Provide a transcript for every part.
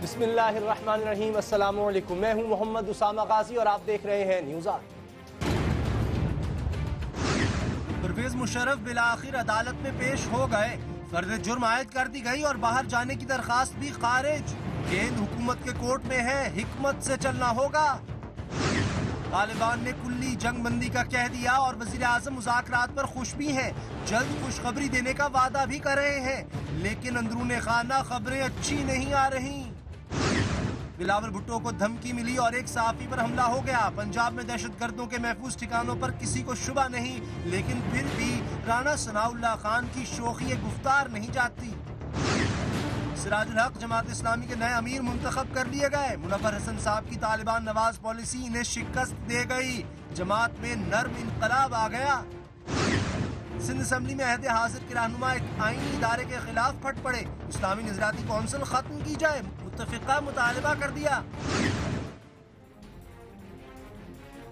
بسم اللہ الرحمن الرحیم، السلام علیکم۔ میں ہوں محمد اسامہ غازی اور آپ دیکھ رہے ہیں نیوز آر۔ پرویز مشرف بالآخر عدالت میں پیش ہو گئے، فرد جرم عائد کر دی گئی اور باہر جانے کی درخواست بھی خارج۔ گیند حکومت کے کورٹ میں ہے، حکمت سے چلنا ہوگا۔ طالبان نے کلی جنگ بندی کا کہہ دیا اور وزیر اعظم مذاکرات پر خوش بھی ہیں، جلد خوشخبری دینے کا وعدہ بھی کر رہے ہیں، لیکن اندرون خانہ خبریں اچھی نہیں آ رہی۔ بلاول بھٹو کو دھمکی ملی اور ایک صحافی پر حملہ ہو گیا۔ پنجاب میں دہشت گردوں کے محفوظ ٹھکانوں پر کسی کو شبہ نہیں، لیکن پھر بھی رانا ثناء اللہ خان کی شوخی گفتار نہیں جاتی۔ سراج الحق جماعت اسلامی کے نئے امیر منتخب کر لیے گئے۔ منور حسن صاحب کی طالبان نواز پالیسی انہیں شکست دے گئی، جماعت میں نرم انقلاب آ گیا۔ سندھ اسمبلی میں عہد حاضر کے رہنما ایک آئینی ادارے کے خلاف پھٹ پڑے، اسلامی نظریاتی کونسل ختم کی جائے، متفقہ مطالبہ کر دیا۔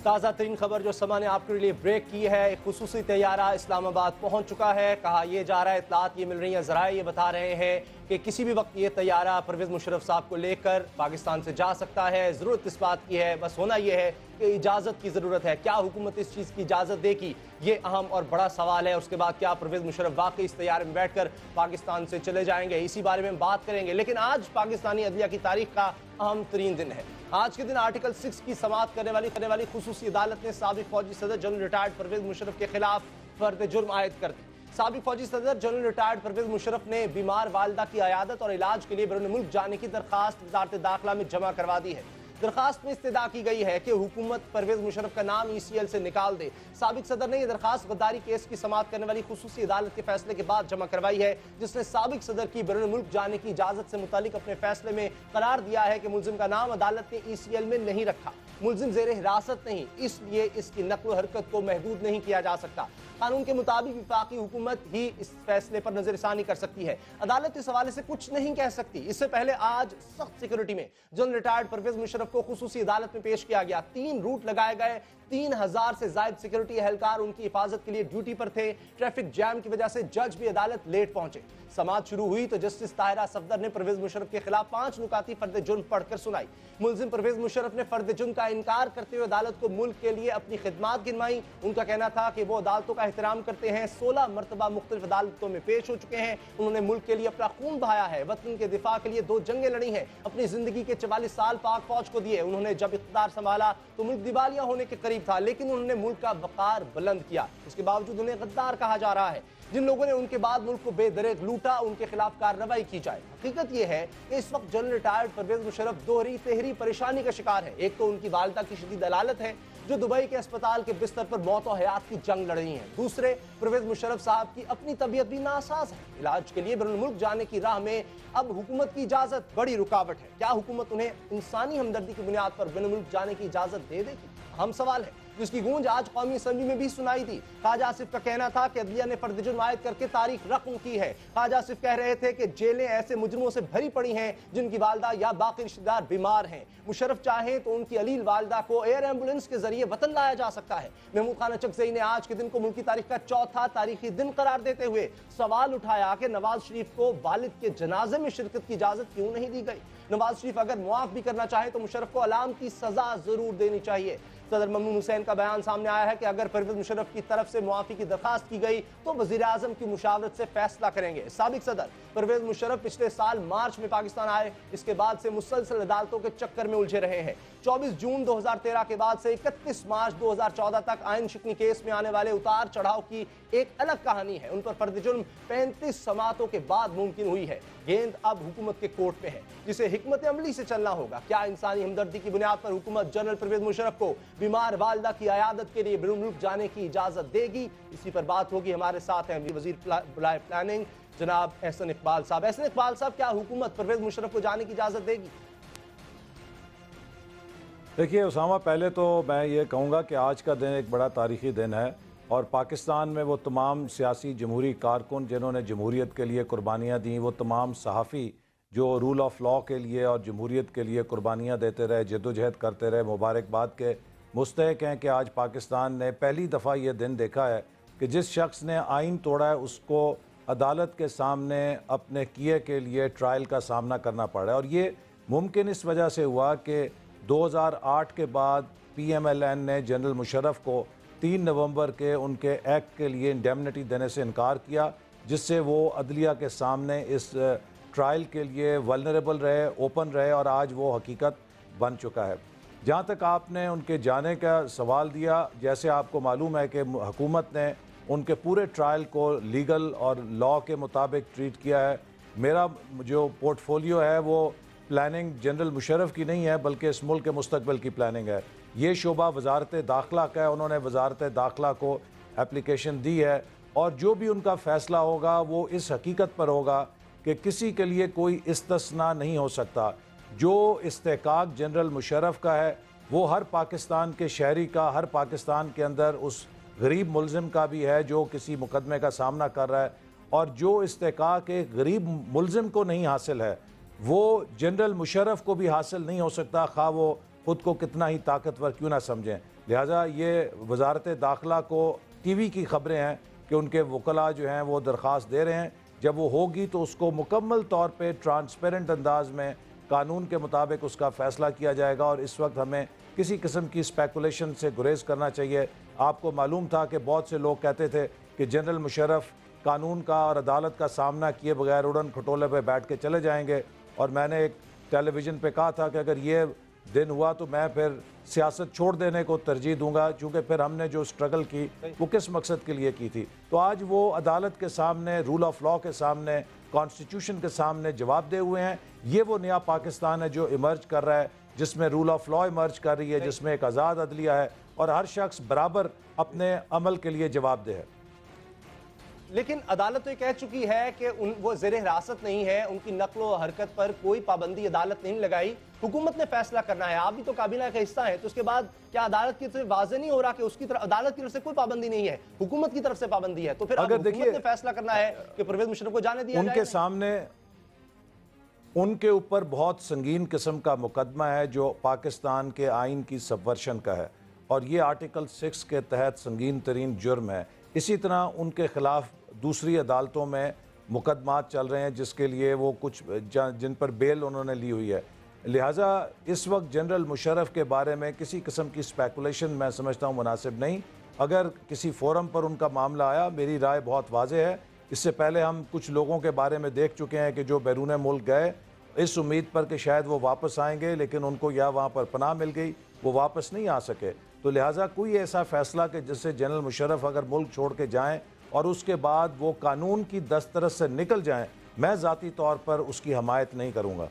تازہ ترین خبر جو سما نے آپ کے لیے بریک کی ہے، ایک خصوصی طیارہ اسلام آباد پہنچ چکا ہے۔ کہا یہ جا رہا ہے، اطلاعات یہ مل رہی ہیں، ذرائع یہ بتا رہے ہیں کہ کسی بھی وقت یہ طیارہ پرویز مشرف صاحب کو لے کر پاکستان سے جا سکتا ہے۔ ضرورت اس بات کی ہے، بس ہونا یہ ہے کہ اجازت کی ضرورت ہے۔ کیا حکومت اس چیز کی اجازت دے گی، یہ اہم اور بڑا سوال ہے۔ اس کے بعد کیا پرویز مشرف واقعی اس طیارے میں بیٹھ کر پاکستان سے چلے جائیں گے، اسی بارے میں ہم بات کریں گے۔ لیکن آج پاکستانی عدلیہ کی تاریخ کا اہم ترین دن ہے۔ آج کے دن آرٹیکل 6 کی سماعت کرنے والی خصوصی عدالت نے سابق فوجی صدر جنرل ریٹائرڈ پرویز مشرف کے خلاف فرد جرم عائد کر دی۔ سابق فوجی صدر جنرل ریٹائرڈ پرویز مشرف نے بیمار والدہ کی عیادت اور علاج کے لیے بیرون ملک جانے کی درخواست وزارت داخلہ میں جمع کروا دی ہے۔ درخواست میں استدعا کی گئی ہے کہ حکومت پرویز مشرف کا نام ECL سے نکال دے۔ سابق صدر نے یہ درخواست غداری کیس کی سماعت کرنے والی خصوصی عدالت کے فیصلے کے بعد جمع کروائی ہے، جس نے سابق صدر کی بیرون ملک جانے کی اجازت سے متعلق اپنے فیصلے میں قرار دیا ہے کہ ملزم کا نام عدالت نے ECL میں نہیں رکھا، ملزم زیر حراست نہیں، اس لیے اس کی نقل و حرکت کو محدود نہیں کیا جا سکتا۔ قانون کے مطابق وفاقی حکومت ہی اس فیصلے پر نظر ثانی کر سکتی ہے۔ عدالت اس حوالے سے کچھ نہیں کہہ سکتی۔ اس سے پہلے آج سخت سیکورٹی میں جنرل ریٹائرڈ پرویز مشرف کو خصوصی عدالت میں پیش کیا گیا۔ 3 روٹ لگائے گئے، 3000 سے زائد سیکورٹی اہلکار ان کی حفاظت کے لیے ڈیوٹی پر تھے۔ ٹریفک جام کی وجہ سے جج بھی عدالت لیٹ پہنچے۔ سماعت شروع ہوئی تو جسٹس طاہرہ صفدر نے پرویز مشرف کے خلاف 5 نکاتی فرد جرم پڑھ کر سنائی۔ ملزم پرویز مشرف نے فرد جرم کا انکار کرتے ہوئے عدالت کو ملک کے لیے اپنی خدمات گنوائی۔ ان کا کہنا تھا کہ وہ عدالتوں کا احترام کرتے ہیں، 16 مرتبہ مختلف عدالتوں میں پیش ہو چکے ہیں، انہوں نے ملک کے لیے اپنا خون بہایا ہے، وطن کے دفاع کے لیے 2 جنگیں لڑی ہیں، اپنی زندگی کے 44 سال پاک فوج کو دیے۔ انہوں نے جب اقتدار سنبھالا تو ملک دیوالیہ ہونے کے قریب تھا، لیکن انہوں نے ملک کا وقار بلند کیا۔ اس کے باوجود انہیں غدار کہا جا رہا ہے۔ جن لوگوں نے ان کے بعد ملک کو بے دریغ لوٹا، ان کے خلاف کارروائی کی جائے۔ حقیقت یہ ہے کہ اس وقت جنرل ریٹائرڈ پرویز مشرف دوہری تہری پریشانی کا شکار ہے۔ ایک تو ان کی والدہ کی شدید علالت ہے جو دبئی کے اسپتال کے بستر پر موت و حیات کی جنگ لڑ رہی ہیں، دوسرے پرویز مشرف صاحب کی اپنی طبیعت بھی ناساز ہے۔ علاج کے لیے بیرون ملک جانے کی راہ میں اب حکومت کی اجازت بڑی رکاوٹ ہے۔ کیا حکومت انہیں انسانی ہمدردی کی بنیاد پر بیرون ملک جانے کی اجازت دے دے گی؟ اہم سوال ہے، جس کی گونج آج قومی اسمبلی میں بھی سنائی دی۔ خواجہ آصف کا کہنا تھا کہ عدلیہ نے فرد جرم عائد کر کے تاریخ رقم کی ہے۔ خواجہ آصف کہہ رہے تھے کہ جیلیں ایسے مجرموں سے بھری پڑی ہیں جن کی والدہ یا باقی رشتہ دار بیمار ہیں۔ مشرف چاہیں تو ان کی علیل والدہ کو ایئر ایمبولنس کے ذریعے وطن لایا جا سکتا ہے۔ محمود خان چکزئی نے آج کے دن کو ملکی تاریخ کا چوتھا تاریخی دن قرار دیتے ہوئے سوال اٹھایا کہ نواز شریف کو والد کے جنازے میں شرکت کی اجازت کیوں نہیں دی گئی؟ نواز شریف اگر معاف بھی کرنا چاہے تو مشرف کو علامتی سزا ضرور دینی چاہیے۔ صدر ممنون حسین کا بیان سامنے آیا ہے کہ اگر پرویز مشرف کی طرف سے معافی کی درخواست کی گئی تو وزیر اعظم کی مشاورت سے فیصلہ کریں گے۔ سابق صدر پرویز مشرف پچھلے سال مارچ میں پاکستان آئے، اس کے بعد سے مسلسل عدالتوں کے چکر میں الجھے رہے ہیں۔ 24 جون 2013 کے بعد سے 31 مارچ 2014 تک آئین شکنی کیس میں آنے والے اتار چڑھاؤ کی ایک الگ کہانی ہے۔ ان پر فرد جرم 35 سماعتوں کے بعد ممکن ہوئی ہے۔ گیند اب حکومت کے کورٹ میں ہے، جسے حکمت عملی سے چلنا ہوگا۔ کیا انسانی ہمدردی کی بنیاد پر حکومت جنرل پرویز مشرف کو بیمار والدہ کی عیادت کے لیے بیرون ملک جانے کی اجازت دے گی؟ اسی پر بات ہوگی۔ ہمارے ساتھ ہیں وزیر بلائے پلاننگ جناب احسن اقبال صاحب۔ احسن اقبال صاحب، کیا حکومت پرویز مشرف کو جانے کی اجازت دے گی؟ دیکھیے اسامہ، پہلے تو میں یہ کہوں گا کہ آج کا دن ایک بڑا تاریخی دن ہے، اور پاکستان میں وہ تمام سیاسی جمہوری کارکن جنہوں نے جمہوریت کے لیے قربانیاں دیں، وہ تمام صحافی جو رول آف لاء کے لیے اور جمہوریت کے لیے قربانیاں دیتے رہے، جدوجہد کرتے رہے، مبارکباد کے مستحق ہیں کہ آج پاکستان نے پہلی دفعہ یہ دن دیکھا ہے کہ جس شخص نے آئین توڑا ہے اس کو عدالت کے سامنے اپنے کیے کے لیے ٹرائل کا سامنا کرنا پڑ رہا ہے۔ اور یہ ممکن اس وجہ سے ہوا کہ 2008 کے بعد پی ایم ایل این نے جنرل مشرف کو 3 نومبر کے ان کے ایکٹ کے لیے انڈیمنٹی دینے سے انکار کیا، جس سے وہ عدلیہ کے سامنے اس ٹرائل کے لیے ولنریبل رہے، اوپن رہے، اور آج وہ حقیقت بن چکا ہے۔ جہاں تک آپ نے ان کے جانے کا سوال دیا، جیسے آپ کو معلوم ہے کہ حکومت نے ان کے پورے ٹرائل کو لیگل اور لاء کے مطابق ٹریٹ کیا ہے۔ میرا جو پورٹ فولیو ہے وہ پلاننگ جنرل مشرف کی نہیں ہے، بلکہ اس ملک کے مستقبل کی پلاننگ ہے۔ یہ شعبہ وزارت داخلہ کا ہے، انہوں نے وزارت داخلہ کو اپلیکیشن دی ہے، اور جو بھی ان کا فیصلہ ہوگا وہ اس حقیقت پر ہوگا کہ کسی کے لیے کوئی استثناء نہیں ہو سکتا۔ جو استحقاق جنرل مشرف کا ہے وہ ہر پاکستان کے شہری کا، ہر پاکستان کے اندر اس غریب ملزم کا بھی ہے جو کسی مقدمے کا سامنا کر رہا ہے، اور جو استحقاق ایک غریب ملزم کو نہیں حاصل ہے وہ جنرل مشرف کو بھی حاصل نہیں ہو سکتا، خواہ وہ خود کو کتنا ہی طاقتور کیوں نہ سمجھیں۔ لہٰذا یہ وزارت داخلہ کو ٹی وی کی خبریں ہیں کہ ان کے وکلاء جو ہیں وہ درخواست دے رہے ہیں، جب وہ ہوگی تو اس کو مکمل طور پہ ٹرانسپیرنٹ انداز میں قانون کے مطابق اس کا فیصلہ کیا جائے گا، اور اس وقت ہمیں کسی قسم کی اسپیکولیشن سے گریز کرنا چاہیے۔ آپ کو معلوم تھا کہ بہت سے لوگ کہتے تھے کہ جنرل مشرف قانون کا اور عدالت کا سامنا کیے بغیر اڑن کھٹولے پہ بیٹھ کے چلے جائیں گے، اور میں نے ایک ٹیلی ویژن پہ کہا تھا کہ اگر یہ دن ہوا تو میں پھر سیاست چھوڑ دینے کو ترجیح دوں گا، چونکہ پھر ہم نے جو سٹرگل کی وہ کس مقصد کے لیے کی تھی۔ تو آج وہ عدالت کے سامنے، رول آف لاء کے سامنے، کانسٹیٹیوشن کے سامنے جواب دے ہوئے ہیں۔ یہ وہ نیا پاکستان ہے جو ایمرج کر رہا ہے، جس میں رول آف لاء ایمرج کر رہی ہے، جس میں ایک آزاد عدلیہ ہے، اور ہر شخص برابر اپنے عمل کے لیے جواب دہ ہے۔ لیکن عدالت تو یہ کہہ چکی ہے کہ وہ زیر حراست نہیں ہے، ان کی نقل و حرکت پر کوئی پابندی عدالت نہیں لگائی، حکومت نے فیصلہ کرنا ہے۔ آپ بھی تو کابینہ کا حصہ ہیں، تو اس کے بعد کیا عدالت کی طرف واضح نہیں ہو رہا کہ اس کی طرف عدالت کی طرف سے کوئی پابندی نہیں ہے، حکومت کی طرف سے پابندی ہے؟ تو پھر اگر حکومت نے فیصلہ کرنا ہے کہ پرویز مشرف کو جانے دیا جائے، ان کے سامنے ان کے اوپر بہت سنگین قسم کا مقدمہ ہے جو پاکستان کے آئین کی سبورشن کا ہے، اور یہ آرٹیکل 6 کے تحت سنگین ترین جرم ہے۔ اسی طرح ان کے خلاف دوسری عدالتوں میں مقدمات چل رہے ہیں جس کے لیے وہ کچھ جن پر بیل انہوں نے لی ہوئی ہے۔ لہٰذا اس وقت جنرل مشرف کے بارے میں کسی قسم کی اسپیکولیشن میں سمجھتا ہوں مناسب نہیں۔ اگر کسی فورم پر ان کا معاملہ آیا، میری رائے بہت واضح ہے۔ اس سے پہلے ہم کچھ لوگوں کے بارے میں دیکھ چکے ہیں کہ جو بیرون ملک گئے اس امید پر کہ شاید وہ واپس آئیں گے، لیکن ان کو یا وہاں پر پناہ مل گئی، وہ واپس نہیں آ سکے۔ تو لہٰذا کوئی ایسا فیصلہ کہ جس سے جنرل مشرف اگر ملک چھوڑ کے جائیں اور اس کے بعد وہ قانون کی دسترس سے نکل جائیں، میں ذاتی طور پر اس کی حمایت نہیں کروں گا۔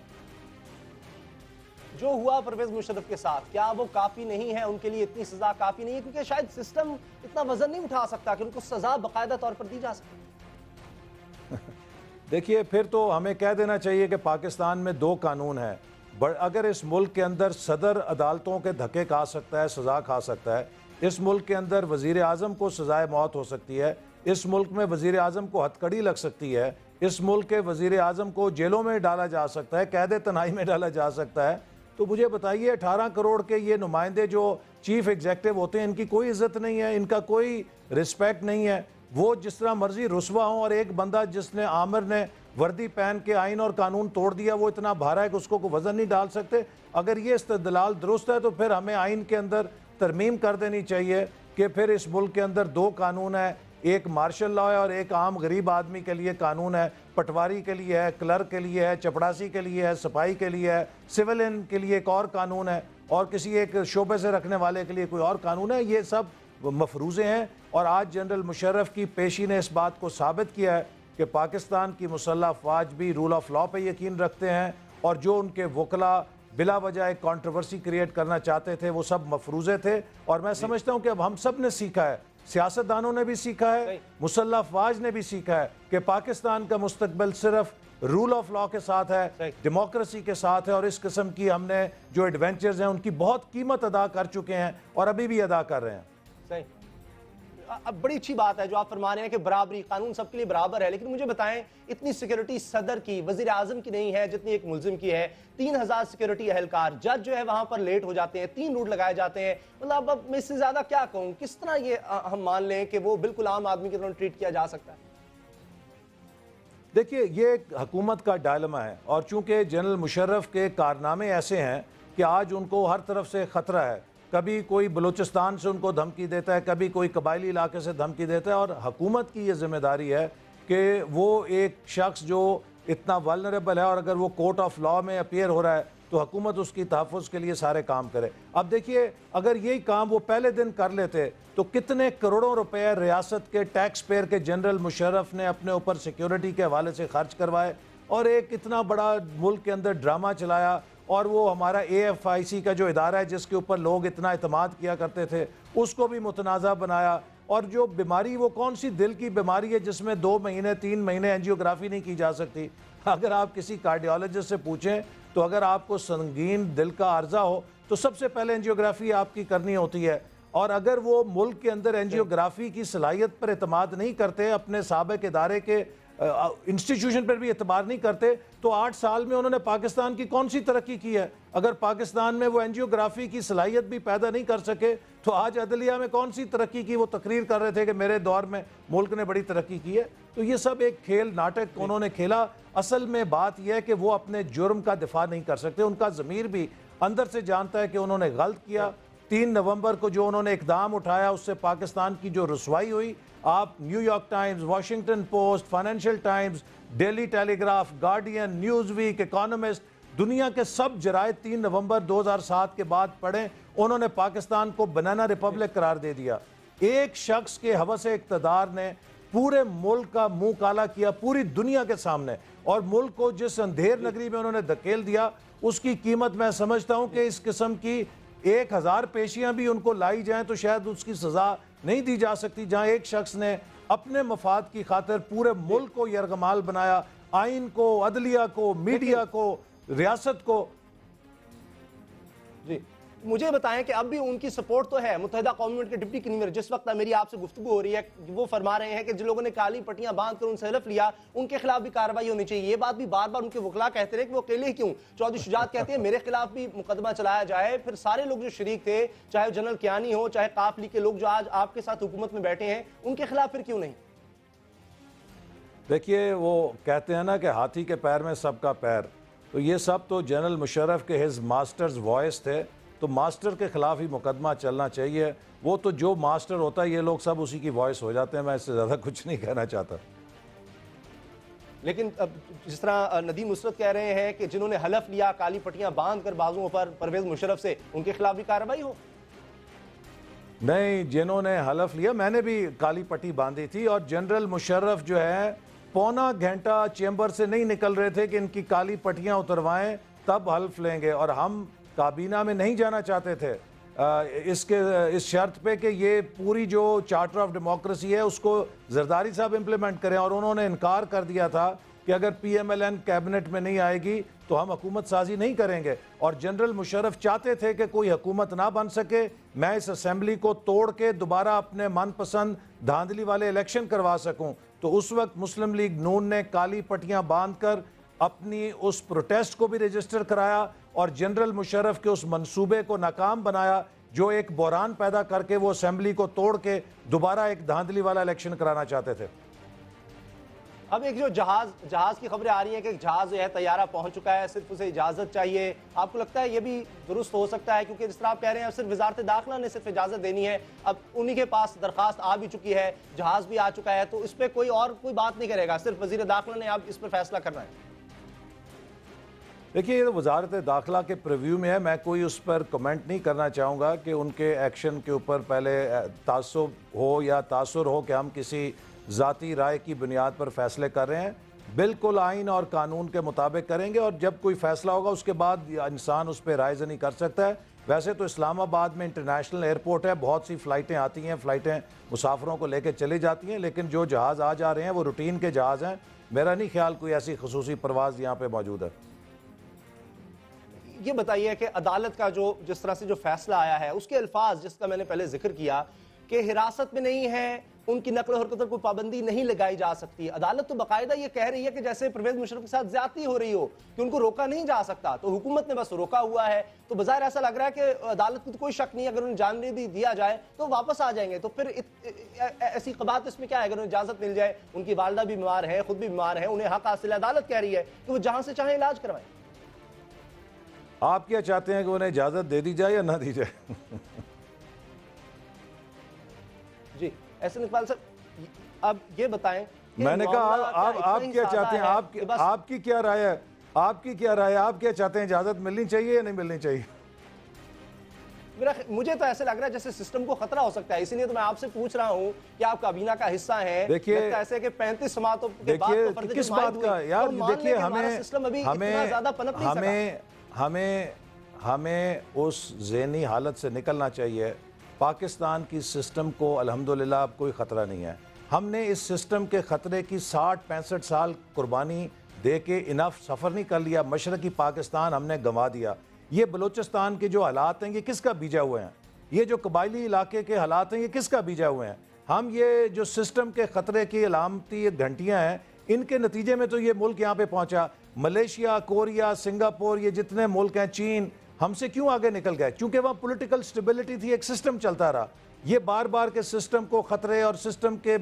جو ہوا پرویز مشرف کے ساتھ، کیا وہ کافی نہیں ہے؟ ان کے لیے اتنی سزا کافی نہیں ہے؟ کیونکہ شاید سسٹم اتنا وزن نہیں اٹھا سکتا کہ ان کو سزا باقاعدہ طور پر دی جا سکے۔ دیکھیے، پھر تو ہمیں کہہ دینا چاہیے کہ پاکستان میں 2 قانون ہیں۔ اگر اس ملک کے اندر صدر عدالتوں کے دھکے کھا سکتا ہے، سزا کھا سکتا ہے، اس ملک کے اندر وزیر اعظم کو سزائے موت ہو سکتی ہے، اس ملک میں وزیر اعظم کو ہتھکڑی لگ سکتی ہے، اس ملک کے وزیر اعظم کو جیلوں میں ڈالا جا سکتا ہے، قید تنہائی میں ڈالا جا سکتا ہے، تو مجھے بتائیے 18 کروڑ کے یہ نمائندے جو چیف ایگزیکٹو ہوتے ہیں، ان کی کوئی عزت نہیں ہے، ان کا کوئی رسپیکٹ نہیں ہے، وہ جس طرح مرضی رسوا ہوں، اور ایک بندہ جس نے عامر نے وردی پہن کے آئین اور قانون توڑ دیا، وہ اتنا بھارا ہے کہ اس کو کوئی وزن نہیں ڈال سکتے۔ اگر یہ استدلال درست ہے تو پھر ہمیں آئین کے اندر ترمیم کر دینی چاہیے کہ پھر اس ملک کے اندر 2 قانون ہیں، ایک مارشل لاء ہے اور ایک عام غریب آدمی کے لیے قانون ہے، پٹواری کے لیے ہے، کلرک کے لیے ہے، چپڑاسی کے لیے ہے، صفائی کے لیے ہے، سیولین کے لیے ایک اور قانون ہے، اور کسی ایک شعبے سے رکھنے والے کے لیے کوئی اور قانون ہے۔ یہ سب مفروضے ہیں، اور آج جنرل مشرف کی پیشی نے اس بات کو ثابت کیا ہے کہ پاکستان کی مسلح افواج بھی رول آف لاء پہ یقین رکھتے ہیں، اور جو ان کے وکلاء بلا وجہ ایک کانٹروورسی کریٹ کرنا چاہتے تھے وہ سب مفروضے تھے۔ اور میں سمجھتا ہوں کہ اب ہم سب نے سیکھا ہے، سیاستدانوں نے بھی سیکھا ہے، مسلح افواج نے بھی سیکھا ہے کہ پاکستان کا مستقبل صرف رول آف لاء کے ساتھ ہے، ڈیموکریسی کے ساتھ ہے، اور اس قسم کی ہم نے جو ایڈونچرز ہیں ان کی بہت قیمت ادا کر چکے ہیں اور ابھی بھی ادا کر رہے ہیں۔ صحیح۔ اب بڑی اچھی بات ہے جو آپ فرما رہے ہیں کہ برابری، قانون سب کے لیے برابر ہے، لیکن مجھے بتائیں اتنی سیکیورٹی صدر کی، وزیر اعظم کی نہیں ہے جتنی ایک ملزم کی ہے۔ 3000 سیکیورٹی اہلکار، جج جو ہے وہاں پر لیٹ ہو جاتے ہیں، 3 روٹ لگائے جاتے ہیں۔ مطلب اب میں اس سے زیادہ کیا کہوں؟ کس طرح یہ ہم مان لیں کہ وہ بالکل عام آدمی کی طرح ٹریٹ کیا جا سکتا ہے؟ دیکھیے یہ ایک حکومت کا ڈائلما ہے، اور چونکہ جنرل مشرف کے کارنامے ایسے ہیں کہ آج ان کو ہر طرف سے خطرہ ہے. کبھی کوئی بلوچستان سے ان کو دھمکی دیتا ہے، کبھی کوئی قبائلی علاقے سے دھمکی دیتا ہے، اور حکومت کی یہ ذمہ داری ہے کہ وہ ایک شخص جو اتنا ولنریبل ہے اور اگر وہ کورٹ آف لاء میں اپیئر ہو رہا ہے تو حکومت اس کی تحفظ کے لیے سارے کام کرے. اب دیکھیے اگر یہی کام وہ پہلے دن کر لیتے تو کتنے کروڑوں روپے ریاست کے ٹیکس پیئر کے جنرل مشرف نے اپنے اوپر سیکیورٹی کے حوالے سے خرچ کروائے، اور ایک اتنا بڑا ملک کے اندر ڈرامہ چلایا. اور وہ ہمارا AFIC کا جو ادارہ ہے جس کے اوپر لوگ اتنا اعتماد کیا کرتے تھے اس کو بھی متنازع بنایا. اور جو بیماری وہ کون سی دل کی بیماری ہے جس میں 2 مہینے 3 مہینے اینجیوگرافی نہیں کی جا سکتی؟ اگر آپ کسی کارڈیالوجسٹ سے پوچھیں تو اگر آپ کو سنگین دل کا عرضہ ہو تو سب سے پہلے اینجیوگرافی آپ کی کرنی ہوتی ہے. اور اگر وہ ملک کے اندر اینجیوگرافی کی صلاحیت پر اعتماد نہیں کرتے، اپنے سابق ادارے کے انسٹیٹیوشن پر بھی اعتبار نہیں کرتے، تو 8 سال میں انہوں نے پاکستان کی کون سی ترقی کی ہے؟ اگر پاکستان میں وہ اینجیوگرافی کی صلاحیت بھی پیدا نہیں کر سکے تو آج عدلیہ میں کون سی ترقی کی؟ وہ تقریر کر رہے تھے کہ میرے دور میں ملک نے بڑی ترقی کی ہے. تو یہ سب ایک کھیل ناٹک انہوں نے کھیلا. اصل میں بات یہ ہے کہ وہ اپنے جرم کا دفاع نہیں کر سکتے. ان کا ضمیر بھی اندر سے جانتا ہے کہ انہوں نے غلط کیا. 3 نومبر کو جو انہوں نے اقدام اٹھایا اس سے پاکستان کی جو رسوائی ہوئی، آپ New York Times, Washington Post, Financial Times, Daily Telegraph, Guardian, Newsweek, Economist, دنیا کے سب جرائد 3 نومبر 2007 کے بعد پڑھیں. انہوں نے پاکستان کو بنانا ریپبلک قرار دے دیا. ایک شخص کے ہوس اقتدار نے پورے ملک کا منہ کالا کیا پوری دنیا کے سامنے، اور ملک کو جس اندھیر نگری میں انہوں نے دھکیل دیا اس کی قیمت میں سمجھتا ہوں کہ اس قسم کی 1000 پیشیاں بھی ان کو لائی جائیں تو شاید اس کی سزا نہیں دی جا سکتی، جہاں ایک شخص نے اپنے مفاد کی خاطر پورے ملک کو یرغمال بنایا، آئین کو، عدلیہ کو، میڈیا کو، ریاست کو. جی مجھے بتائیں کہ اب بھی ان کی سپورٹ تو ہے. متحدہ قومی کے ڈپٹی کنوینر جس وقت میری آپ سے گفتگو ہو رہی ہے وہ فرما رہے ہیں کہ جن لوگوں نے کالی پٹیاں باندھ کر ان سے حلف لیا ان کے خلاف بھی کارروائی ہونی چاہیے. یہ بات بھی بار بار ان کے وکلاء کہتے رہے کہ وہ اکیلے ہی کیوں. چودھری شجاعت کہتے ہیں میرے خلاف بھی مقدمہ چلایا جائے، پھر سارے لوگ جو شریک تھے چاہے جنرل کیانی ہو چاہے قاف لیگ کے لوگ جو آج آپ کے ساتھ حکومت میں بیٹھے ہیں ان کے خلاف پھر کیوں نہیں؟ دیکھیے وہ کہتے ہیں نا کہ ہاتھی کے پیر میں سب کا پیر، تو یہ سب تو جنرل مشرف کے ہز ماسٹرز وائس تھے، تو ماسٹر کے خلاف ہی مقدمہ چلنا چاہیے. وہ تو جو ماسٹر ہوتا ہے یہ لوگ سب اسی کی وائس ہو جاتے ہیں. میں اس سے زیادہ کچھ نہیں کہنا چاہتا. لیکن جس طرح ندیم نصرت کہہ رہے ہیں کہ جنہوں نے حلف لیا کالی پٹیاں باندھ کر بازوؤں پر پرویز مشرف سے، ان کے خلاف بھی کارروائی ہو؟ نہیں، جنہوں نے حلف لیا، میں نے بھی کالی پٹی باندھی تھی، اور جنرل مشرف جو ہے پونا گھنٹہ چیمبر سے نہیں نکل رہے تھے کہ ان کی کالی پٹیاں اتروائیں تب حلف لیں گے. اور ہم کابینہ میں نہیں جانا چاہتے تھے اس شرط پہ کہ یہ پوری جو چارٹر آف ڈیموکریسی ہے اس کو زرداری صاحب امپلیمنٹ کریں، اور انہوں نے انکار کر دیا تھا کہ اگر PMLN کیبنٹ میں نہیں آئے گی تو ہم حکومت سازی نہیں کریں گے. اور جنرل مشرف چاہتے تھے کہ کوئی حکومت نہ بن سکے، میں اس اسمبلی کو توڑ کے دوبارہ اپنے من پسند دھاندلی والے الیکشن کروا سکوں. تو اس وقت مسلم لیگ نون نے کالی پٹیاں باندھ کر اپنی اس پروٹیسٹ کو بھی رجسٹر کرایا اور جنرل مشرف کے اس منصوبے کو ناکام بنایا جو ایک بحران پیدا کر کے وہ اسمبلی کو توڑ کے دوبارہ ایک دھاندلی والا الیکشن کرانا چاہتے تھے. اب ایک جو جہاز کی خبریں آ رہی ہیں کہ جہاز جو ہے طیارہ پہنچ چکا ہے، صرف اسے اجازت چاہیے. آپ کو لگتا ہے یہ بھی درست ہو سکتا ہے؟ کیونکہ جس طرح آپ کہہ رہے ہیں اب صرف وزارت داخلہ نے صرف اجازت دینی ہے، اب انہی کے پاس درخواست آ بھی چکی ہے، جہاز بھی آ چکا ہے، تو اس پہ کوئی بات نہیں کرے گا، صرف وزیر داخلہ نے اب اس پر فیصلہ کرنا ہے. دیکھیے یہ وزارت داخلہ کے پریویو میں ہے، میں کوئی اس پر کمنٹ نہیں کرنا چاہوں گا کہ ان کے ایکشن کے اوپر پہلے تعصب ہو یا تاثر ہو کہ ہم کسی ذاتی رائے کی بنیاد پر فیصلے کر رہے ہیں. بالکل آئین اور قانون کے مطابق کریں گے، اور جب کوئی فیصلہ ہوگا اس کے بعد انسان اس پہ رائے زنی کر سکتا ہے. ویسے تو اسلام آباد میں انٹرنیشنل ایئرپورٹ ہے، بہت سی فلائٹیں آتی ہیں، فلائٹیں مسافروں کو لے کے چلی جاتی ہیں، لیکن جو جہاز آ جا رہے ہیں وہ روٹین کے جہاز ہیں. میرا نہیں خیال کوئی ایسی خصوصی پرواز یہاں پہ موجود ہے. یہ بتائیے کہ عدالت کا جس طرح سے جو فیصلہ آیا ہے اس کے الفاظ جس کا میں نے پہلے ذکر کیا کہ حراست میں نہیں ہے، ان کی نقل و حرکت پر کوئی پابندی نہیں لگائی جا سکتی. عدالت تو باقاعدہ یہ کہہ رہی ہے کہ جیسے پرویز مشرف کے ساتھ زیادتی ہو رہی ہو کہ ان کو روکا نہیں جا سکتا, تو حکومت نے بس روکا ہوا ہے. تو بظاہر ایسا لگ رہا ہے کہ عدالت کو تو کوئی شک نہیں, اگر انہیں جانے بھی دیا جائے تو واپس آ جائیں گے. تو پھر ایسی قباحت اس میں کیا ہے؟ اگر انہیں اجازت مل جائے, ان کی والدہ بھی بیمار ہے, خود بھی بیمار ہے, انہیں حق حاصل ہے, عدالت کہہ رہی ہے کہ وہ جہاں سے چاہیں علاج کروائیں. آپ کیا چاہتے ہیں کہ انہیں اجازت دے دی جائے یا نہ دی جائے؟ جی احسن اقبال صاحب, اب یہ بتائیں, میں نے کہا آپ کیا چاہتے ہیں, آپ کی کیا رائے ہے, آپ کی کیا رائے ہے, آپ کیا چاہتے ہیں, اجازت ملنی چاہیے یا نہیں ملنی چاہیے؟ مجھے تو ایسے لگ رہا ہے جیسے سسٹم کو خطرہ ہو سکتا ہے, اسی لیے تو میں آپ سے پوچھ رہا ہوں کہ آپ کابینہ کا حصہ ہیں. دیکھیے ایسے کہ 35 سماعتوں کے بعد تو فرض کس بات کا یار, دیکھیے ہمیں اس ذہنی حالت سے نکلنا چاہیے. پاکستان کی سسٹم کو الحمدللہ اب کوئی خطرہ نہیں ہے. ہم نے اس سسٹم کے خطرے کی 60-65 سال قربانی دے کے انف سفر نہیں کر لیا. مشرقی پاکستان ہم نے گنوا دیا. یہ بلوچستان کے جو حالات ہیں یہ کس کا بیجا ہوئے ہیں؟ یہ جو قبائلی علاقے کے حالات ہیں یہ کس کا بیجا ہوئے ہیں؟ ہم یہ جو سسٹم کے خطرے کی علامتی گھنٹیاں ہیں, ان کے نتیجے میں تو یہ ملک یہاں پہ پہنچا. ملیشیا, کوریا, سنگاپور, یہ جتنے ملک ہیں, چین, ہم سے کیوں آگے نکل گئے؟ چونکہ وہاں پولیٹیکل سٹیبلٹی تھی, ایک سسٹم چلتا رہا. یہ بار بار کے سسٹم کو خطرے اور سسٹم کے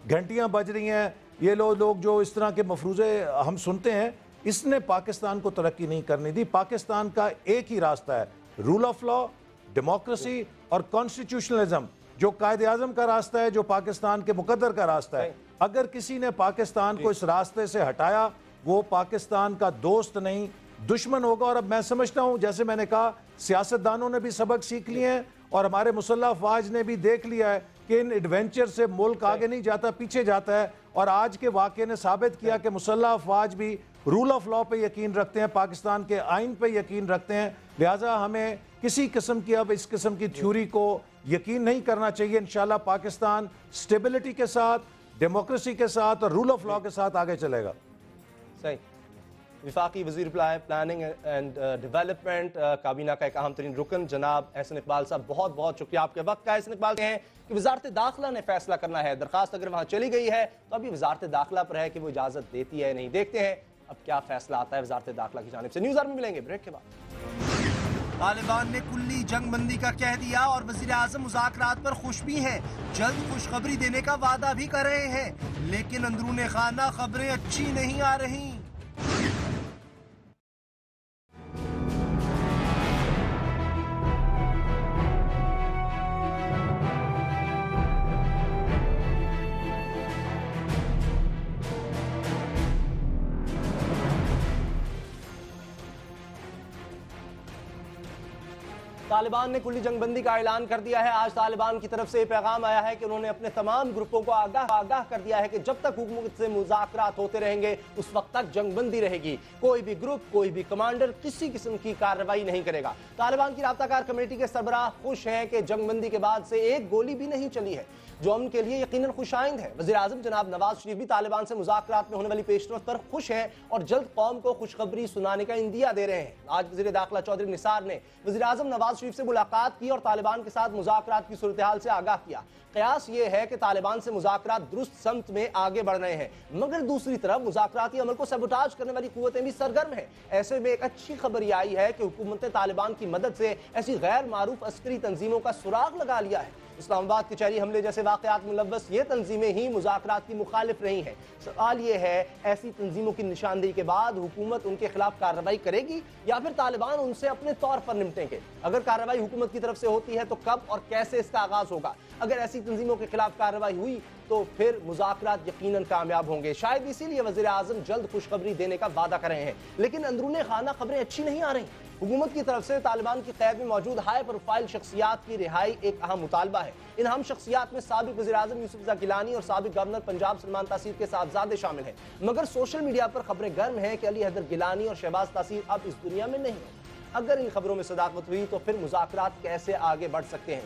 گھنٹیاں بج رہی ہیں. یہ لوگ جو اس طرح کے مفروضے ہم سنتے ہیں, اس نے پاکستان کو ترقی نہیں کرنی دی. پاکستان کا ایک ہی راستہ ہے, رول آف لا, ڈیموکریسی اور کانسٹیٹیوشنلزم, جو قائد اعظم کا راستہ ہے, جو پاکستان کے مقدر کا راستہ ہے. اگر کسی نے پاکستان کو اس راستے سے ہٹایا, وہ پاکستان کا دوست نہیں دشمن ہوگا. اور اب میں سمجھتا ہوں, جیسے میں نے کہا, سیاستدانوں نے بھی سبق سیکھ لیے ہیں اور ہمارے مسلح افواج نے بھی دیکھ لیا ہے کہ ان ایڈونچر سے ملک آگے نہیں جاتا, پیچھے جاتا ہے. اور آج کے واقعے نے ثابت کیا کہ مسلح افواج بھی رول آف لا پہ یقین رکھتے ہیں, پاکستان کے آئین پہ یقین رکھتے ہیں. لہٰذا ہمیں کسی قسم کی اب اس قسم کی تھیوری کو یقین نہیں کرنا چاہیے. انشاءاللہ پاکستان سٹیبلٹی کے ساتھ, ڈیموکریسی کے ساتھ اور رول آف لا کے ساتھ آگے چلے گا. صحیح. وفاقی وزیر پلاننگ اینڈ ڈیولپمنٹ, کابینہ کا ایک اہم ترین رکن جناب احسن اقبال صاحب, بہت بہت شکریہ آپ کے وقت کا. احسن اقبال ہیں کہ وزارت داخلہ نے فیصلہ کرنا ہے, درخواست اگر وہاں چلی گئی ہے تو ابھی وزارت داخلہ پر ہے کہ وہ اجازت دیتی ہے نہیں. دیکھتے ہیں اب کیا فیصلہ آتا ہے وزارت داخلہ کی جانب سے. نیوز آر میں ملیں گے بریک کے بعد. طالبان نے کلی جنگ بندی کا کہہ دیا اور وزیر اعظم مذاکرات پر خوش بھی ہیں, جلد خوشخبری دینے کا وعدہ بھی کر رہے ہیں, لیکن اندرون خانہ خبریں اچھی نہیں آ رہی. طالبان نے کلی جنگ بندی کا اعلان کر دیا ہے. آج طالبان کی طرف سے یہ پیغام آیا ہے کہ انہوں نے اپنے تمام گروپوں کو آگاہ کر دیا ہے کہ جب تک حکومت سے مذاکرات ہوتے رہیں گے اس وقت تک جنگ بندی رہے گی. کوئی بھی گروپ, کوئی بھی کمانڈر کسی قسم کی کارروائی نہیں کرے گا. طالبان کی رابطہ کار کمیٹی کے سربراہ خوش ہیں کہ جنگ بندی کے بعد سے ایک گولی بھی نہیں چلی ہے, جو ان کے لیے یقیناً خوش آئند ہے. وزیر اعظم جناب نواز شریف بھی طالبان سے مذاکرات میں ہونے والی پیش رفت پر خوش ہیں اور جلد قوم کو خوشخبری سنانے کا اندیا دے رہے ہیں. آج وزیر داخلہ چودھری نثار نے وزیر اعظم نواز شریف سے ملاقات کی اور طالبان کے ساتھ مذاکرات کی صورتحال سے آگاہ کیا. قیاس یہ ہے کہ طالبان سے مذاکرات درست سمت میں آگے بڑھ رہے ہیں, مگر دوسری طرف مذاکراتی عمل کو سیبوٹاج کرنے والی قوتیں بھی سرگرم ہیں. ایسے میں ایک اچھی خبر یہ آئی ہے کہ حکومت نے طالبان کی مدد سے ایسی غیر معروف عسکری تنظیموں کا سراغ لگا لیا ہے. اسلام آباد کچہری حملے جیسے واقعات ملوث یہ تنظیمیں ہی مذاکرات کی مخالف رہی ہیں. سوال یہ ہے, ایسی تنظیموں کی نشاندہی کے بعد حکومت ان کے خلاف کارروائی کرے گی یا پھر طالبان ان سے اپنے طور پر نمٹیں گے؟ اگر کارروائی حکومت کی طرف سے ہوتی ہے تو کب اور کیسے اس کا آغاز ہوگا؟ اگر ایسی تنظیموں کے خلاف کارروائی ہوئی تو پھر مذاکرات یقیناً کامیاب ہوں گے. شاید اسی لیے وزیر اعظم جلد خوشخبری دینے کا وعدہ کر رہے ہیں, لیکن اندرون خانہ خبریں اچھی نہیں آ رہی. حکومت کی طرف سے طالبان کی قید میں موجود ہائی پروفائل شخصیات کی رہائی ایک اہم مطالبہ ہے. ان اہم شخصیات میں سابق وزیر اعظم یوسف رضا گیلانی اور سابق گورنر پنجاب سلمان تاثیر کے صاحبزادے شامل ہیں. مگر سوشل میڈیا پر خبریں گرم ہیں کہ علی حیدر گیلانی اور شہباز تاثیر اب اس دنیا میں نہیں ہیں. اگر ان خبروں میں صداقت ہوئی تو پھر مذاکرات کیسے آگے بڑھ سکتے ہیں؟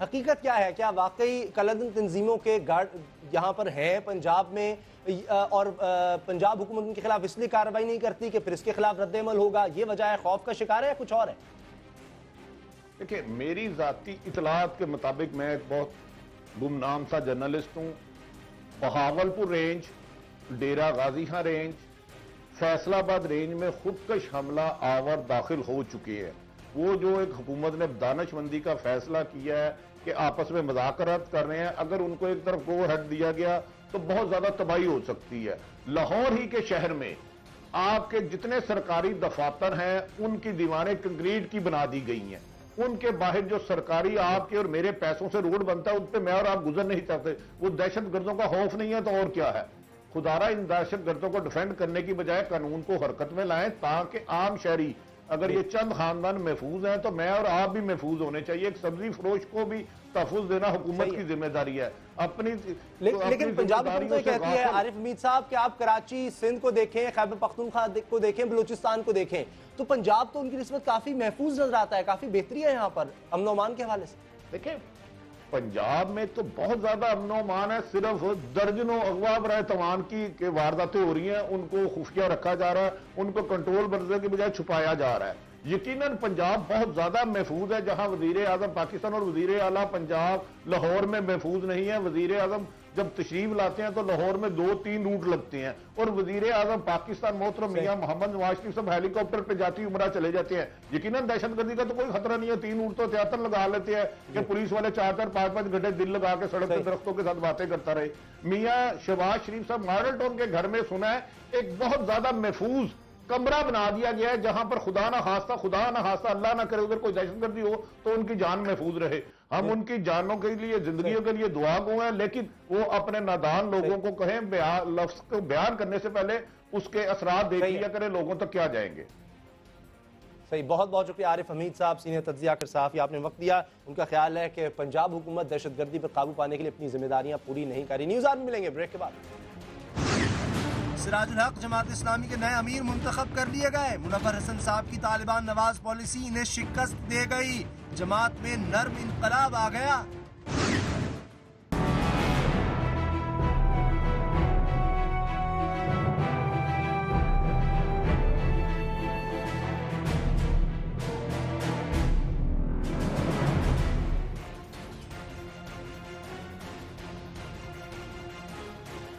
حقیقت کیا ہے؟ کیا واقعی کلندن تنظیموں کے گارڈ یہاں پر ہیں پنجاب میں اور پنجاب حکومت ان کے خلاف اس لیے کارروائی نہیں کرتی کہ پھر اس کے خلاف رد عمل ہوگا؟ یہ وجہ ہے، خوف کا شکار ہے یا کچھ اور ہے؟ دیکھیں، میری ذاتی اطلاعات کے مطابق میں ایک بہت گمنام سا جرنلسٹ ہوں. بہاولپور رینج، ڈیرہ غازی خان رینج، فیصل آباد رینج میں خودکش حملہ آور داخل ہو چکے ہیں. وہ جو ایک حکومت نے دانش مندی کا فیصلہ کیا ہے کہ آپس میں مذاکرات کر رہے ہیں، اگر ان کو ایک طرف گو ہٹ دیا گیا تو بہت زیادہ تباہی ہو سکتی ہے. لاہور ہی کے شہر میں آپ کے جتنے سرکاری دفاتر ہیں ان کی دیواریں کنکریٹ کی بنا دی گئی ہیں. ان کے باہر جو سرکاری آپ کے اور میرے پیسوں سے روڈ بنتا ہے ان پہ میں اور آپ گزر نہیں چاہتے. وہ دہشت گردوں کا خوف نہیں ہے تو اور کیا ہے؟ خدارہ ان دہشت گردوں کو ڈیفینڈ کرنے کی بجائے قانون کو حرکت میں لائیں تاکہ عام شہری، اگر یہ چند خاندان محفوظ ہیں تو میں اور آپ بھی محفوظ ہونے چاہیے. ایک سبزی فروش کو بھی تحفظ دینا حکومت کی ذمہ داری ہے. لیکن پنجاب حکومت یہ کہتی ہے عارف حمید صاحب کہ آپ کراچی، سندھ کو دیکھیں، خیبر پختونخوا کو دیکھیں، بلوچستان کو دیکھیں، تو پنجاب تو ان کی نسبت کافی محفوظ نظر آتا ہے، کافی بہتری ہے یہاں پر امن و امان کے حوالے سے. دیکھیں، پنجاب میں تو بہت زیادہ امن و امان ہے. صرف درجنوں اغوا برائے توان کی وارداتیں ہو رہی ہیں، ان کو خفیہ رکھا جا رہا ہے، ان کو کنٹرول برزے کی بجائے چھپایا جا رہا ہے. یقیناً پنجاب بہت زیادہ محفوظ ہے. جہاں وزیر اعظم پاکستان اور وزیر اعلیٰ پنجاب لاہور میں محفوظ نہیں ہے. وزیر اعظم جب تشریف لاتے ہیں تو لاہور میں 2-3 روٹ لگتے ہیں، اور وزیر اعظم پاکستان محترم میاں محمد نواز شریف صاحب ہیلی کاپٹر پہ جاتی عمرہ چلے جاتے ہیں. یقیناً دہشت گردی کا تو کوئی خطرہ نہیں ہے. 3 روٹ تو تیاتر لگا لیتے ہیں کہ پولیس والے 4-5 گھنٹے دل لگا کے سڑک کے درختوں کے ساتھ باتیں کرتا رہے. میاں شہباز شریف صاحب ماڈل ٹاؤن کے گھر میں سنا ہے ایک بہت زیادہ محفوظ کمرہ بنا دیا گیا ہے جہاں پر خدا نہ خواستہ اللہ نہ کرے اگر کوئی دہشت گردی ہو تو ان کی جان محفوظ رہے. ہم ان کی جانوں کے لیے، زندگیوں کے لیے دعا گو ہیں، لیکن وہ اپنے نادان لوگوں کو کہیں لفظ کو بیان کرنے سے پہلے اس کے اثرات دیکھ لیا کریں لوگوں تک کیا جائیں گے. صحیح، بہت بہت شکریہ عارف حمید صاحب، سینئر تجزیہ کار صحافی، آپ نے وقت دیا. ان کا خیال ہے کہ پنجاب حکومت دہشت گردی پر قابو پانے کے لیے اپنی ذمہ داریاں پوری نہیں کر رہی. نیوز آر میں ملیں گے بریک کے بعد. سراج الحق جماعت اسلامی کے نئے امیر منتخب کر لیے گئے. منور حسن صاحب کی طالبان نواز پالیسی انہیں شکست دے گئی. جماعت میں نرم انقلاب آ گیا.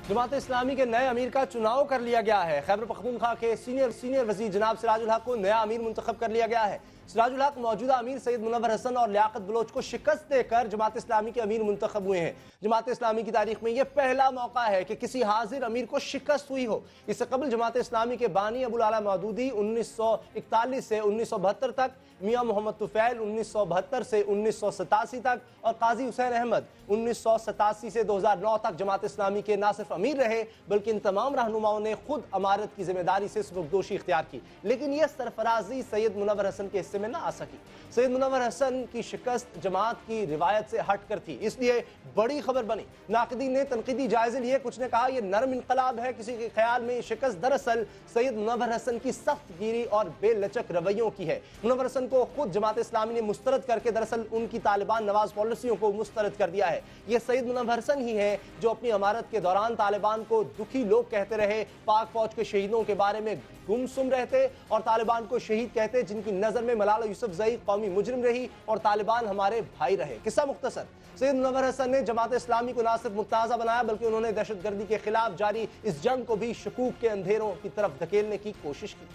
جماعت اسلامی کے نئے امیر کا چناؤ کر لیا گیا ہے. خیبر پختونخوا کے سینئر وزیر جناب سراج الحق کو نیا امیر منتخب کر لیا گیا ہے. سراج الحق موجودہ امیر سید منور حسن اور لیاقت بلوچ کو شکست دے کر جماعت اسلامی کے امیر منتخب ہوئے ہیں. جماعت اسلامی کی تاریخ میں یہ پہلا موقع ہے کہ کسی حاضر امیر کو شکست ہوئی ہو. اس سے قبل جماعت اسلامی کے بانی ابوالعلا مودودی 1941 سے 1972 تک، میاں محمد طفیل 1972 سے 1987 تک اور قاضی حسین احمد 1987 سے 2009 تک جماعت اسلامی کے نہ صرف امیر رہے بلکہ ان تمام رہنماؤں نے خود امارت کی ذمہ داری سے سبکدوشی اختیار کی. لیکن یہ سرفرازی سید منور حسن کے حصے میں نہ آ سکی. سید منور حسن کی شکست جماعت کی روایت سے ہٹ کر تھی، اس لیے بڑی خبر بنی. ناقدین نے تنقیدی جائزے لیے. کچھ نے کہا یہ نرم انقلاب ہے، کسی کے خیال میں یہ شکست دراصل سید منور حسن کی سخت گیری اور بے لچک رویوں کی ہے. منور حسن کو خود جماعت اسلامی نے مسترد کر کے دراصل ان کی طالبان نواز پالیسیوں کو مسترد کر دیا ہے. یہ سید منور حسن ہی ہے جو اپنی امارت کے دوران طالبان کو دکھی لوگ کہتے رہے، پاک فوج کے شہیدوں کے بارے میں گم سم رہتے اور طالبان کو شہید کہتے، جن کی نظر میں ملالہ یوسفزئی قومی مجرم رہی اور طالبان ہمارے بھائی رہے. قصہ مختصر، سید منور حسن نے جماعت اسلامی کو نہ صرف متنازع بنایا بلکہ انہوں نے دہشت گردی کے خلاف جاری اس جنگ کو بھی شکوک کے اندھیروں کی طرف دھکیلنے کی کوشش کی.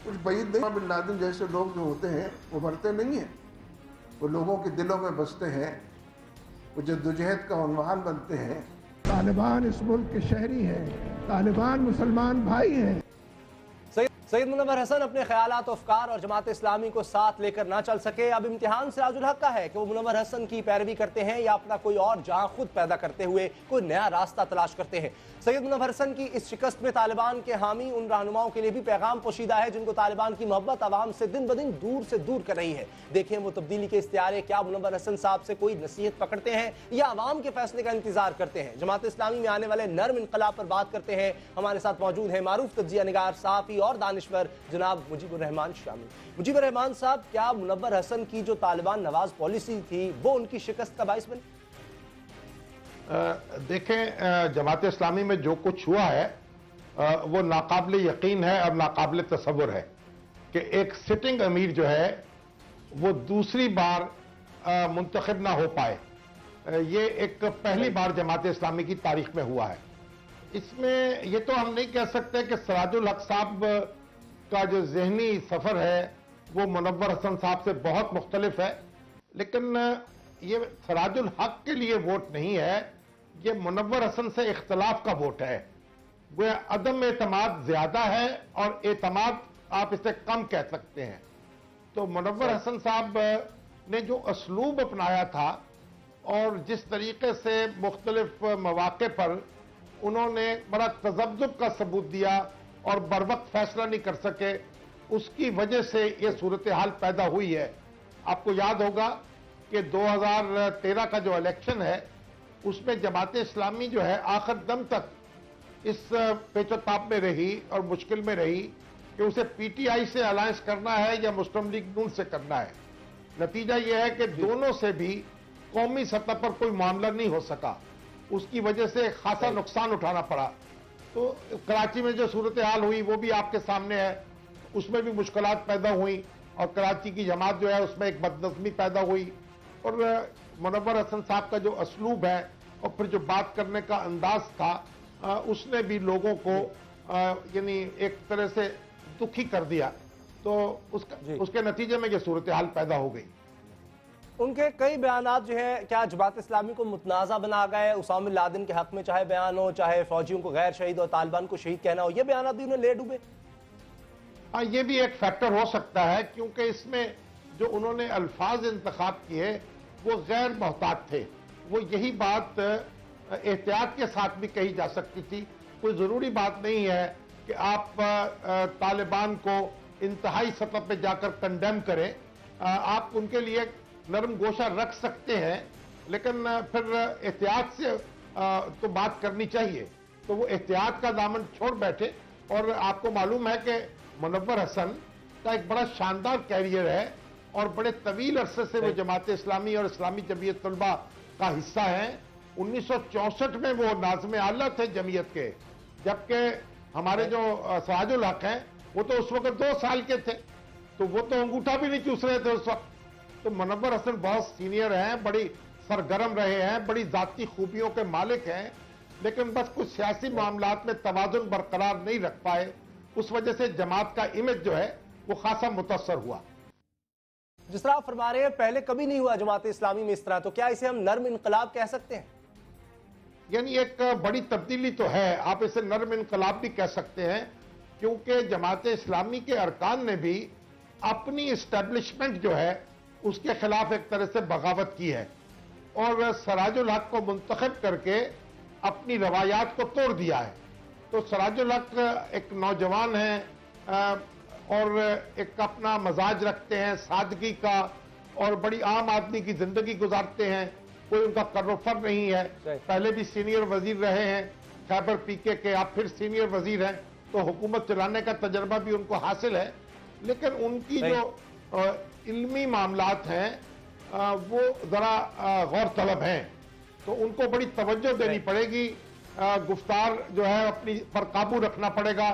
کچھ بعید نہیں، بن لادن جیسے لوگ جو ہوتے ہیں وہ مرتے نہیں ہیں، وہ لوگوں کے دلوں میں بستے ہیں، وہ جدوجہد کا عنوان بنتے ہیں. طالبان اس ملک کے شہری ہیں، طالبان مسلمان بھائی ہیں. سید منور حسن اپنے خیالات و افکار اور جماعت اسلامی کو ساتھ لے کر نہ چل سکے. اب امتحان سراج الحق کا ہے کہ وہ منور حسن کی پیروی کرتے ہیں یا اپنا کوئی اور جہاں خود پیدا کرتے ہوئے کوئی نیا راستہ تلاش کرتے ہیں. سید منور حسن کی اس شکست میں طالبان کے حامی ان رہنماؤں کے لیے بھی پیغام پوشیدہ ہے جن کو طالبان کی محبت عوام سے دن بدن دور سے دور کر رہی ہے. دیکھیں وہ تبدیلی کے استعارے کیا منور حسن صاحب سے کوئی نصیحت پکڑتے ہیں یا عوام کے فیصلے کا انتظار کرتے ہیں. جماعت اسلامی میں آنے والے نرم انقلاب پر بات کرتے ہیں. ہمارے ساتھ موجود ہیں معروف تجزیہ نگار، صحافی اور دانش دانشور جناب مجیب الرحمان شامل۔ مجیب الرحمان صاحب، کیا منور حسن کی جو طالبان نواز پالیسی تھی وہ ان کی شکست کا باعث بنی؟ دیکھیں، جماعت اسلامی میں جو کچھ ہوا ہے وہ ناقابل یقین ہے اور ناقابل تصور ہے کہ ایک سٹنگ امیر جو ہے وہ دوسری بار منتخب نہ ہو پائے۔ یہ ایک پہلی بار جماعت اسلامی کی تاریخ میں ہوا ہے۔ اس میں یہ تو ہم نہیں کہہ سکتے کہ سراج الحق صاحب کا جو ذہنی سفر ہے وہ منور حسن صاحب سے بہت مختلف ہے، لیکن یہ سراج الحق کے لیے ووٹ نہیں ہے، یہ منور حسن سے اختلاف کا ووٹ ہے۔ وہ عدم اعتماد زیادہ ہے اور اعتماد آپ اسے کم کہہ سکتے ہیں۔ تو منور حسن صاحب نے جو اسلوب اپنایا تھا اور جس طریقے سے مختلف مواقع پر انہوں نے بڑا تذبذب کا ثبوت دیا اور بروقت فیصلہ نہیں کر سکے، اس کی وجہ سے یہ صورتحال پیدا ہوئی ہے۔ آپ کو یاد ہوگا کہ 2013 کا جو الیکشن ہے اس میں جماعت اسلامی جو ہے آخر دم تک اس پیچ و تاب میں رہی اور مشکل میں رہی کہ اسے پی ٹی آئی سے الائنس کرنا ہے یا مسلم لیگ نون سے کرنا ہے۔ نتیجہ یہ ہے کہ دونوں سے بھی قومی سطح پر کوئی معاملہ نہیں ہو سکا، اس کی وجہ سے خاصا نقصان اٹھانا پڑا۔ تو کراچی میں جو صورتحال ہوئی وہ بھی آپ کے سامنے ہے، اس میں بھی مشکلات پیدا ہوئیں اور کراچی کی جماعت جو ہے اس میں ایک بدنظمی پیدا ہوئی، اور منور حسن صاحب کا جو اسلوب ہے اور پھر جو بات کرنے کا انداز تھا اس نے بھی لوگوں کو یعنی ایک طرح سے دکھی کر دیا، تو اس کے نتیجے میں یہ صورتحال پیدا ہو گئی۔ ان کے کئی بیانات جو ہیں کیا جماعت اسلامی کو متنازع بنا گئے؟ اسامہ بن لادن کے حق میں چاہے بیان ہو، چاہے فوجیوں کو غیر شہید اور طالبان کو شہید کہنا ہو، یہ بیانات بھی انہیں لے ڈوبے؟ ہاں، یہ بھی ایک فیکٹر ہو سکتا ہے، کیونکہ اس میں جو انہوں نے الفاظ انتخاب کیے وہ غیر محتاط تھے۔ وہ یہی بات احتیاط کے ساتھ بھی کہی جا سکتی تھی۔ کوئی ضروری بات نہیں ہے کہ آپ طالبان کو انتہائی سطح پہ جا کر کنڈیم کریں، آپ ان کے لیے نرم گوشہ رکھ سکتے ہیں، لیکن پھر احتیاط سے تو بات کرنی چاہیے۔ تو وہ احتیاط کا دامن چھوڑ بیٹھے، اور آپ کو معلوم ہے کہ منور حسن کا ایک بڑا شاندار کیریئر ہے اور بڑے طویل عرصے سے وہ جماعت اسلامی اور اسلامی جمعیت طلبہ کا حصہ ہیں۔ 1964 میں وہ ناظم اعلیٰ تھے جمعیت کے، جبکہ ہمارے جو سراج الحق ہیں وہ تو اس وقت 2 سال کے تھے، تو وہ تو انگوٹھا بھی نہیں چوس رہے تھے اس وقت۔ تو منور حسن بہت سینئر ہیں، بڑی سرگرم رہے ہیں، بڑی ذاتی خوبیوں کے مالک ہیں، لیکن بس کچھ سیاسی معاملات میں توازن برقرار نہیں رکھ پائے، اس وجہ سے جماعت کا امیج جو ہے وہ خاصا متاثر ہوا۔ جس طرح آپ فرما رہے ہیں پہلے کبھی نہیں ہوا جماعت اسلامی میں اس طرح، تو کیا اسے ہم نرم انقلاب کہہ سکتے ہیں؟ یعنی ایک بڑی تبدیلی تو ہے، آپ اسے نرم انقلاب بھی کہہ سکتے ہیں، کیونکہ جماعت اسلامی کے ارکان نے بھی اپنی اسٹیبلشمنٹ جو ہے اس کے خلاف ایک طرح سے بغاوت کی ہے، اور سراج الحق کو منتخب کر کے اپنی روایات کو توڑ دیا ہے۔ تو سراج الحق ایک نوجوان ہیں اور ایک اپنا مزاج رکھتے ہیں سادگی کا، اور بڑی عام آدمی کی زندگی گزارتے ہیں، کوئی ان کا کروفر نہیں ہے۔ پہلے بھی سینئر وزیر رہے ہیں خیبر پی کے، آپ پھر سینئر وزیر ہیں، تو حکومت چلانے کا تجربہ بھی ان کو حاصل ہے، لیکن ان کی جو علمی معاملات ہیں وہ ذرا غور طلب ہیں، تو ان کو بڑی توجہ دینی پڑے گی، گفتار جو ہے اپنی پر قابو رکھنا پڑے گا،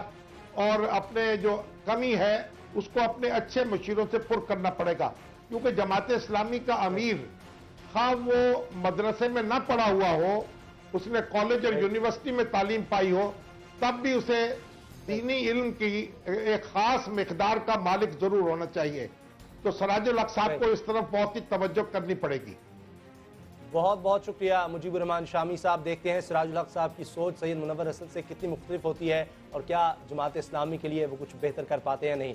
اور اپنے جو کمی ہے اس کو اپنے اچھے مشیروں سے پر کرنا پڑے گا، کیونکہ جماعت اسلامی کا امیر خواہ وہ مدرسے میں نہ پڑھا ہوا ہو، اس نے کالج اور یونیورسٹی میں تعلیم پائی ہو، تب بھی اسے دینی علم کی ایک خاص مقدار کا مالک ضرور ہونا چاہیے۔ تو سراج الحق صاحب کو اس طرف بہت ہی توجہ کرنی پڑے گی۔ بہت بہت شکریہ مجیب الرحمان شامی صاحب۔ دیکھتے ہیں سراج الحق صاحب کی سوچ سید منور حسن سے کتنی مختلف ہوتی ہے، اور کیا جماعت اسلامی کے لیے وہ کچھ بہتر کر پاتے ہیں نہیں۔